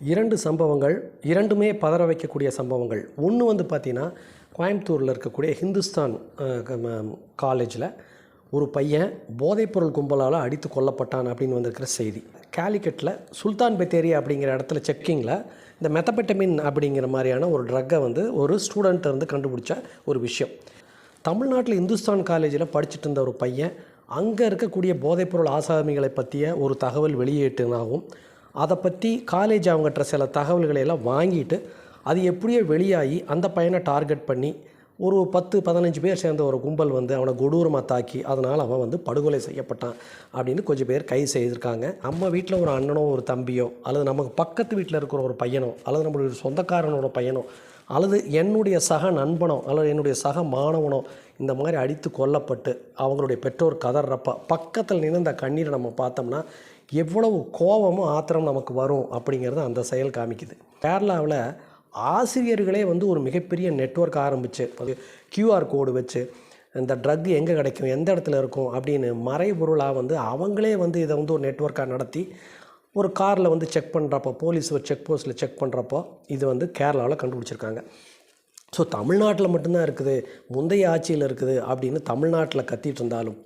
2 சம்பவங்கள், 2மே பதற வைக்கக்கூடிய சம்பவங்கள். ஒன்று வந்து பார்த்தீங்கன்னா, கோயம்புத்தூரில் இருக்கக்கூடிய ஹிந்துஸ்தான் காலேஜில் ஒரு பையன் போதைப்பொருள் கும்பலால் அடித்து கொல்லப்பட்டான் அப்படின்னு வந்திருக்கிற செய்தி. கேலிக்கட்டில் சுல்தான் பெத்தேரி அப்படிங்கிற இடத்துல செக்கிங்கில் இந்த மெத்தபெட்டமின் அப்படிங்கிற மாதிரியான ஒரு ட்ரக்கை வந்து ஒரு ஸ்டூடெண்ட்டை வந்து கண்டுபிடிச்ச ஒரு விஷயம். தமிழ்நாட்டில் இந்துஸ்தான் காலேஜில் படிச்சுட்டு இருந்த ஒரு பையன் அங்கே இருக்கக்கூடிய போதைப்பொருள் ஆசாமிகளை பற்றிய ஒரு தகவல் வெளியேற்றினாகவும், அதை பற்றி காலேஜ் அவங்ககிட்ட சில தகவல்களை எல்லாம் வாங்கிட்டு அது எப்படியோ வெளியாகி அந்த பையனை டார்கெட் பண்ணி ஒரு 10-15 பேர் சேர்ந்த ஒரு கும்பல் வந்து அவனை கொடூரமாக தாக்கி அதனால் அவன் வந்து படுகொலை செய்யப்பட்டான் அப்படின்னு கொஞ்சம் பேர் கைது செய்திருக்காங்க. நம்ம வீட்டில் ஒரு அண்ணனோ ஒரு தம்பியோ அல்லது நமக்கு பக்கத்து வீட்டில் இருக்கிற ஒரு பையனோ அல்லது நம்மளுடைய சொந்தக்காரனோட பையனோ அல்லது என்னுடைய சக நண்பனோ அல்லது என்னுடைய சக மாணவனோ இந்த மாதிரி அடித்து கொல்லப்பட்டு அவங்களுடைய பெற்றோர் கதறப்ப பக்கத்தில் நின்று இந்த கண்ணீரை நம்ம பார்த்தோம்னா எவ்வளவு கோபமும் ஆத்திரம் நமக்கு வரும் அப்படிங்கிறது அந்த செயல் காமிக்குது. கேரளாவில் ஆசிரியர்களே வந்து ஒரு மிகப்பெரிய நெட்வொர்க் ஆரம்பித்து கியூஆர் கோடு வச்சு இந்த ட்ரக் எங்கே கிடைக்கும், எந்த இடத்துல இருக்கும் அப்படின்னு மறைபொருளாக வந்து அவங்களே வந்து இதை வந்து ஒரு நெட்வொர்க்காக நடத்தி ஒரு காரில் வந்து செக் பண்ணுறப்போ, போலீஸ் ஒரு செக் போஸ்ட்டில் செக் பண்ணுறப்போ இது வந்து கேரளாவில் கண்டுபிடிச்சிருக்காங்க. ஸோ தமிழ்நாட்டில் மட்டும்தான் இருக்குது, முந்தைய ஆட்சியில் இருக்குது அப்படின்னு தமிழ்நாட்டில் கத்திட்டு இருந்தாலும்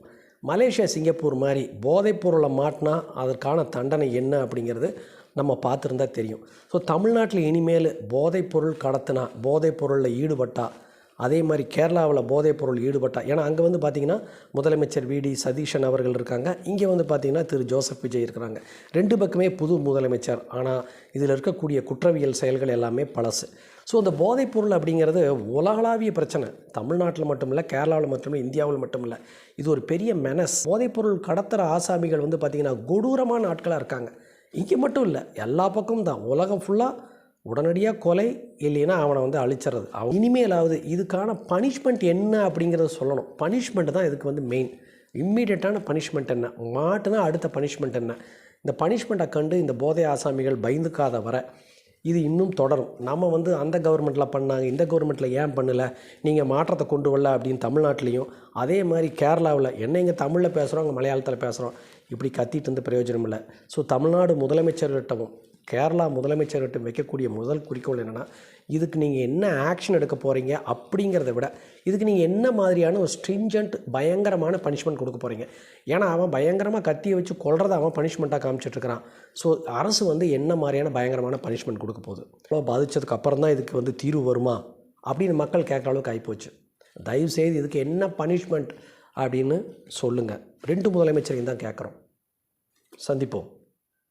மலேசியா, சிங்கப்பூர் மாதிரி போதைப்பொருளை மாட்டினா அதற்கான தண்டனை என்ன அப்படிங்கிறது நம்ம பார்த்துருந்தா தெரியும். ஸோ தமிழ்நாட்டில் இனிமேல் போதைப்பொருள் கடத்தினா, போதைப்பொருளில் ஈடுபட்டா, அதே மாதிரி கேரளாவில் போதைப்பொருள் ஈடுபட்டா, ஏன்னா அங்கே வந்து பார்த்திங்கன்னா முதலமைச்சர் வி.டி. சதீஷன் அவர்கள் இருக்காங்க, இங்கே வந்து பார்த்திங்கன்னா திரு ஜோசப் விஜய் இருக்கிறாங்க. 2 பக்கமே புது முதலமைச்சர். ஆனால் இதில் இருக்கக்கூடிய குற்றவியல் செயல்கள் எல்லாமே பழசு. ஸோ இந்த போதைப்பொருள் அப்படிங்கிறது உலகளாவிய பிரச்சனை. தமிழ்நாட்டில் மட்டும் இல்லை, கேரளாவில் மட்டும் இல்லை, இந்தியாவில் மட்டும் இல்லை, இது ஒரு பெரிய மெனஸ். போதைப்பொருள் கடத்துகிற ஆசாமிகள் வந்து பார்த்திங்கன்னா கொடூரமான ஆட்களாக இருக்காங்க. இங்கே மட்டும் இல்லை, எல்லா பக்கமும் தான். உலகம் ஃபுல்லாக உடனடியாக கொலை இல்லைன்னா அவனை வந்து அழிச்சிட்றது. அவன் இனிமேலாவது இதுக்கான பனிஷ்மெண்ட் என்ன அப்படிங்கிறத சொல்லணும். பனிஷ்மெண்ட் தான் இதுக்கு வந்து மெயின். இம்மீடியட்டான பனிஷ்மெண்ட் என்ன, மாட்டுனா அடுத்த பனிஷ்மெண்ட் என்ன. இந்த பனிஷ்மெண்ட்டை கண்டு இந்த போதை ஆசாமிகள் பயந்துக்காத வர இது இன்னும் தொடரும். நம்ம வந்து அந்த கவர்மெண்ட்டில் பண்ணாங்க, இந்த கவர்மெண்ட்டில் ஏன் பண்ணலை, நீங்கள் மாற்றத்தை கொண்டு வரல அப்படின்னு தமிழ்நாட்டிலையும், அதே மாதிரி கேரளாவில் என்ன இங்கே தமிழில் பேசுகிறோம், அங்கே மலையாளத்தில் பேசுகிறோம், இப்படி கத்திட்டு இருந்து பிரயோஜனம் இல்லை. ஸோ தமிழ்நாடு முதலமைச்சர்கிட்டவும் கேரளா முதலமைச்சர்கிட்ட வைக்கக்கூடிய முதல் குறிக்கோள் என்னென்னா, இதுக்கு நீங்கள் என்ன ஆக்ஷன் எடுக்க போகிறீங்க அப்படிங்கிறத விட இதுக்கு நீங்கள் என்ன மாதிரியான ஒரு ஸ்ட்ரிஞ்சன்ட் பயங்கரமான பனிஷ்மெண்ட் கொடுக்க போகிறீங்க. ஏன்னா அவன் பயங்கரமாக கத்தியை வச்சு கொள்றதை அவன் பனிஷ்மெண்ட்டாக காமிச்சிட்ருக்கிறான். ஸோ அரசு வந்து என்ன மாதிரியான பயங்கரமான பனிஷ்மெண்ட் கொடுக்க போகுது, அவ்வளோ பாதித்ததுக்கு அப்புறம் தான் இதுக்கு வந்து தீர்வு வருமா அப்படின்னு மக்கள் கேட்குற அளவுக்கு ஆகிப்போச்சு. தயவுசெய்து இதுக்கு என்ன பனிஷ்மெண்ட் அப்படின்னு சொல்லுங்கள். 2 முதலமைச்சரையும் தான் கேட்குறோம். சந்திப்போம்.